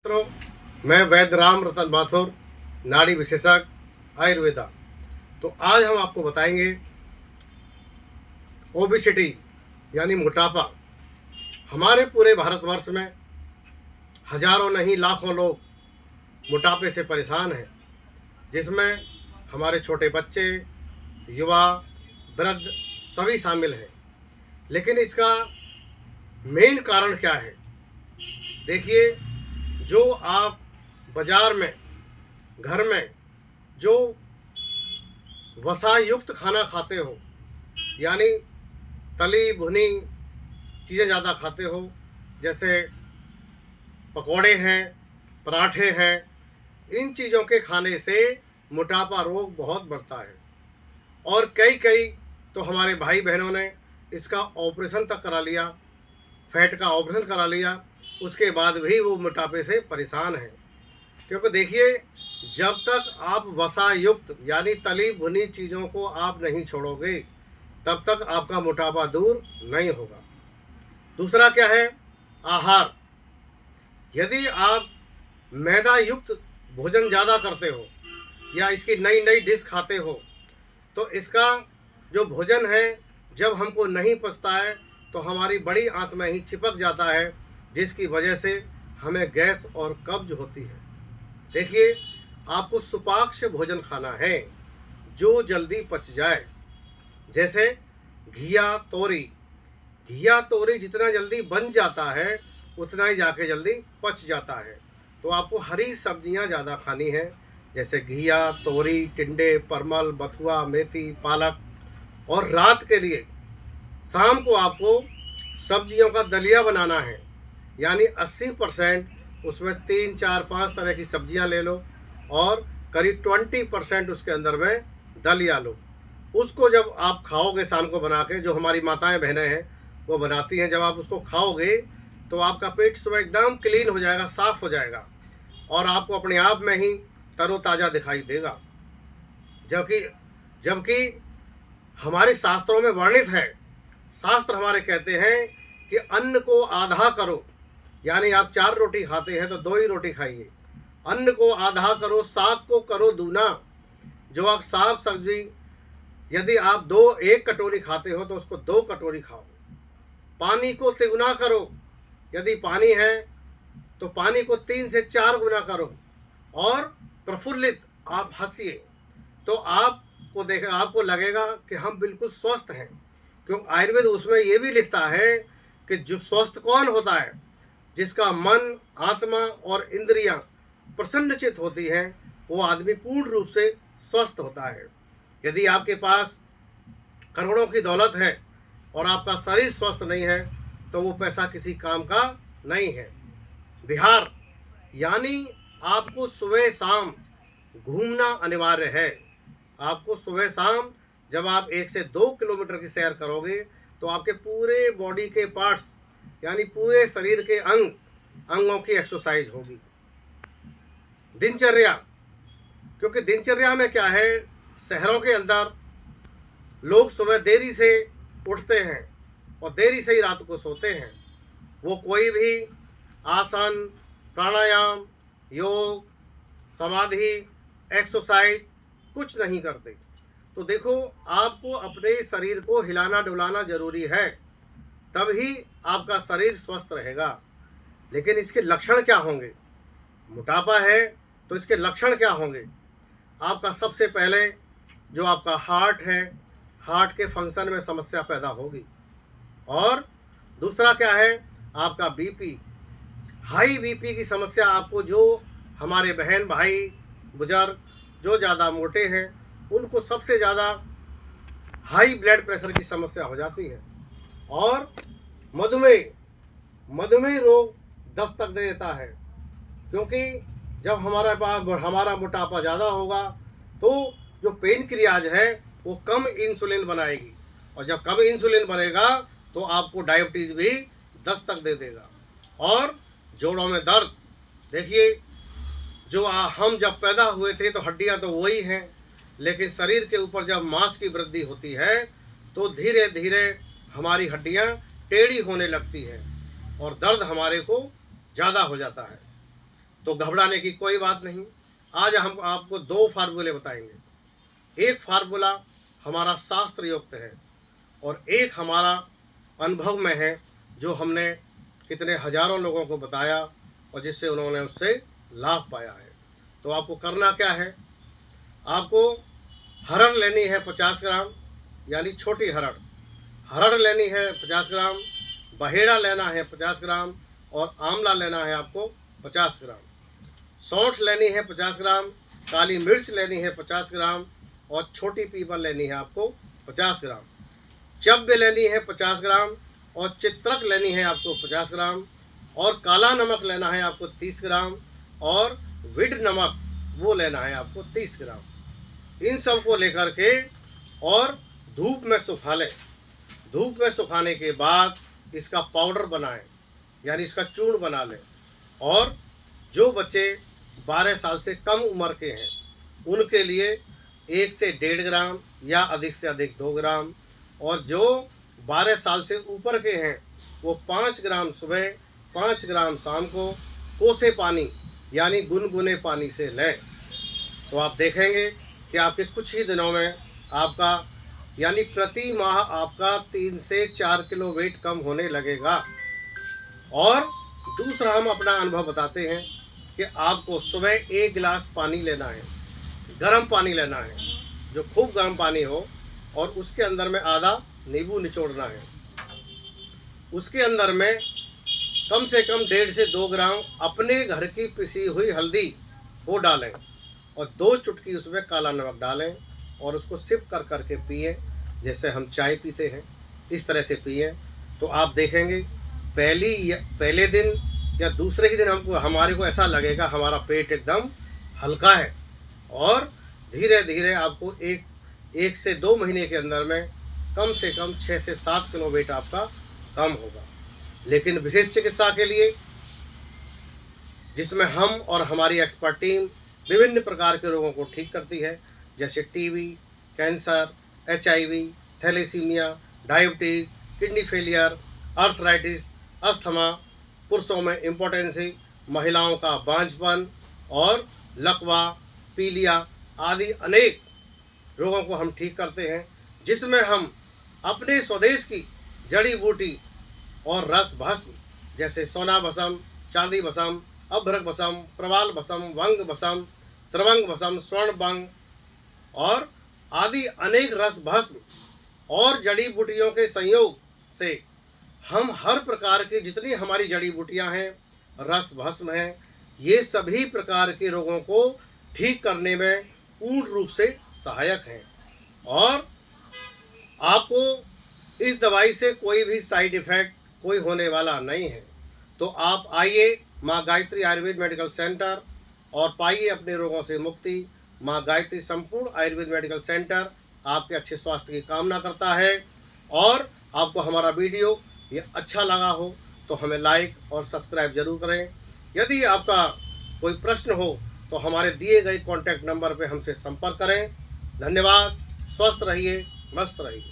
मित्रों, मैं वैद्य राम रतन माथुर, नाड़ी विशेषज्ञ आयुर्वेदा। तो आज हम आपको बताएंगे ओबेसिटी यानी मोटापा। हमारे पूरे भारतवर्ष में हजारों नहीं लाखों लोग मोटापे से परेशान हैं, जिसमें हमारे छोटे बच्चे, युवा, वृद्ध सभी शामिल हैं। लेकिन इसका मेन कारण क्या है? देखिए, जो आप बाजार में, घर में जो वसा युक्त खाना खाते हो, यानी तली भुनी चीज़ें ज़्यादा खाते हो, जैसे पकोड़े हैं, पराठे हैं, इन चीज़ों के खाने से मोटापा रोग बहुत बढ़ता है। और कई तो हमारे भाई बहनों ने इसका ऑपरेशन तक करा लिया, फैट का ऑपरेशन करा लिया, उसके बाद भी वो मोटापे से परेशान हैं। क्योंकि देखिए, जब तक आप वसा युक्त यानी तली भुनी चीज़ों को आप नहीं छोड़ोगे, तब तक आपका मोटापा दूर नहीं होगा। दूसरा क्या है? आहार। यदि आप मैदा युक्त भोजन ज़्यादा करते हो या इसकी नई नई डिश खाते हो, तो इसका जो भोजन है, जब हमको नहीं पचता है तो हमारी बड़ी आंत में ही चिपक जाता है, जिसकी वजह से हमें गैस और कब्ज होती है। देखिए, आपको सुपाच्य भोजन खाना है जो जल्दी पच जाए, जैसे घिया तोरी। घिया तोरी जितना जल्दी बन जाता है, उतना ही जाके जल्दी पच जाता है। तो आपको हरी सब्जियां ज़्यादा खानी है, जैसे घिया तोरी, टिंडे, परमल, बथुआ, मेथी, पालक। और रात के लिए शाम को आपको सब्जियों का दलिया बनाना है, यानी 80% उसमें 3, 4, 5 तरह की सब्जियां ले लो और करीब 20% उसके अंदर में दलिया लो। उसको जब आप खाओगे शाम को बना के, जो हमारी माताएं बहनें हैं वो बनाती हैं, जब आप उसको खाओगे तो आपका पेट सुबह एकदम क्लीन हो जाएगा, साफ हो जाएगा और आपको अपने आप में ही तरोताज़ा दिखाई देगा। जबकि जबकि हमारे शास्त्रों में वर्णित है, शास्त्र हमारे कहते हैं कि अन्न को आधा करो, यानी आप 4 रोटी खाते हैं तो 2 ही रोटी खाइए। अन्न को आधा करो, साग को करो दूना। जो आप साग सब्जी यदि आप 1 कटोरी खाते हो तो उसको 2 कटोरी खाओ। पानी को तिगुना करो, यदि पानी है तो पानी को 3 से 4 गुना करो और प्रफुल्लित आप हंसिए, तो आपको लगेगा कि हम बिल्कुल स्वस्थ हैं। क्योंकि आयुर्वेद उसमें ये भी लिखता है कि जो स्वस्थ कौन होता है? जिसका मन, आत्मा और इंद्रियां प्रसन्नचित होती हैं, वो आदमी पूर्ण रूप से स्वस्थ होता है। यदि आपके पास करोड़ों की दौलत है और आपका शरीर स्वस्थ नहीं है, तो वो पैसा किसी काम का नहीं है। विहार यानी आपको सुबह शाम घूमना अनिवार्य है। आपको सुबह शाम जब आप 1 से 2 किलोमीटर की सैर करोगे, तो आपके पूरे बॉडी के पार्ट्स यानी पूरे शरीर के अंगों की एक्सरसाइज होगी। दिनचर्या, क्योंकि दिनचर्या में क्या है, शहरों के अंदर लोग सुबह देरी से उठते हैं और देरी से ही रात को सोते हैं। वो कोई भी आसन, प्राणायाम, योग, समाधि, एक्सरसाइज कुछ नहीं करते। तो देखो, आपको अपने शरीर को हिलाना डुलाना जरूरी है, तभी आपका शरीर स्वस्थ रहेगा। लेकिन इसके लक्षण क्या होंगे? मोटापा है तो इसके लक्षण क्या होंगे? आपका सबसे पहले जो आपका हार्ट है, हार्ट के फंक्शन में समस्या पैदा होगी। और दूसरा क्या है? आपका बीपी, हाई बीपी की समस्या आपको, जो हमारे बहन भाई बुजुर्ग जो ज़्यादा मोटे हैं, उनको सबसे ज़्यादा हाई ब्लड प्रेशर की समस्या हो जाती है। और मधुमेह रोग दस्तक दे देता है, क्योंकि जब हमारा मोटापा ज़्यादा होगा तो जो पेनक्रियाज है वो कम इंसुलिन बनाएगी, और जब कम इंसुलिन बनेगा तो आपको डायबिटीज़ भी दस्तक दे देगा। और जोड़ों में दर्द, देखिए, जो हम जब पैदा हुए थे तो हड्डियां तो वही हैं, लेकिन शरीर के ऊपर जब मांस की वृद्धि होती है तो धीरे धीरे हमारी हड्डियां टेढ़ी होने लगती हैं और दर्द हमारे को ज़्यादा हो जाता है। तो घबराने की कोई बात नहीं। आज हम आपको 2 फार्मूले बताएंगे। एक फार्मूला हमारा शास्त्र युक्त है और एक हमारा अनुभव में है, जो हमने कितने हजारों लोगों को बताया और जिससे उन्होंने उससे लाभ पाया है। तो आपको करना क्या है, आपको हरड़ लेनी है 50 ग्राम, यानी छोटी हरड़। हरड़ लेनी है 50 ग्राम, बहेड़ा लेना है 50 ग्राम और आंवला लेना है आपको 50 ग्राम। सौंठ लेनी है 50 ग्राम, काली मिर्च लेनी है 50 ग्राम और छोटी पीपल लेनी है आपको 50 ग्राम। चब्ब लेनी है 50 ग्राम और चित्रक लेनी है आपको 50 ग्राम और काला नमक लेना है आपको 30 ग्राम और विड नमक वो लेना है आपको 30 ग्राम। इन सब को लेकर के और धूप में सुखा लें। धूप में सुखाने के बाद इसका पाउडर बनाएं, यानी इसका चूर्ण बना लें। और जो बच्चे 12 साल से कम उम्र के हैं उनके लिए 1 से 1.5 ग्राम या अधिक से अधिक 2 ग्राम, और जो 12 साल से ऊपर के हैं वो 5 ग्राम सुबह 5 ग्राम शाम को कोसे पानी यानी गुनगुने पानी से लें। तो आप देखेंगे कि आपके कुछ ही दिनों में आपका यानी प्रति माह आपका 3 से 4 किलो वेट कम होने लगेगा। और दूसरा हम अपना अनुभव बताते हैं कि आपको सुबह 1 गिलास पानी लेना है, गर्म पानी लेना है, जो खूब गर्म पानी हो, और उसके अंदर में आधा नींबू निचोड़ना है। उसके अंदर में कम से कम 1.5 से 2 ग्राम अपने घर की पिसी हुई हल्दी वो डालें और 2 चुटकी उसमें काला नमक डालें और उसको सिप कर करके पिए, जैसे हम चाय पीते हैं इस तरह से पिए। तो आप देखेंगे पहले दिन या दूसरे ही दिन हमारे को ऐसा लगेगा हमारा पेट एकदम हल्का है, और धीरे धीरे आपको एक से 2 महीने के अंदर में कम से कम 6 से 7 किलो वेट आपका कम होगा। लेकिन विशेष चिकित्सा के लिए, जिसमें हम और हमारी एक्सपर्ट टीम विभिन्न प्रकार के रोगों को ठीक करती है, जैसे TB, cancer, HIV, thalassemia, diabetes, kidney failure, arthritis, asthma, पुरुषों में इम्पोर्टेंसी, महिलाओं का बांझपन और लकवा, पीलिया आदि अनेक रोगों को हम ठीक करते हैं, जिसमें हम अपने स्वदेश की जड़ी बूटी और रस भस्म जैसे सोना भस्म, चांदी भस्म, अभ्रक भस्म, प्रवाल भस्म, वंग भस्म, त्रिवंग भस्म, स्वर्ण भंग और आदि अनेक रस भस्म और जड़ी बूटियों के संयोग से हम हर प्रकार की जितनी हमारी जड़ी बूटियां हैं, रस भस्म हैं, ये सभी प्रकार के रोगों को ठीक करने में पूर्ण रूप से सहायक हैं। और आपको इस दवाई से कोई भी साइड इफ़ेक्ट कोई होने वाला नहीं है। तो आप आइए माँ गायत्री आयुर्वेद मेडिकल सेंटर और पाइए अपने रोगों से मुक्ति। माँ गायत्री संपूर्ण आयुर्वेद मेडिकल सेंटर आपके अच्छे स्वास्थ्य की कामना करता है। और आपको हमारा वीडियो ये अच्छा लगा हो तो हमें लाइक और सब्सक्राइब जरूर करें। यदि आपका कोई प्रश्न हो तो हमारे दिए गए कॉन्टैक्ट नंबर पर हमसे संपर्क करें। धन्यवाद। स्वस्थ रहिए, मस्त रहिए।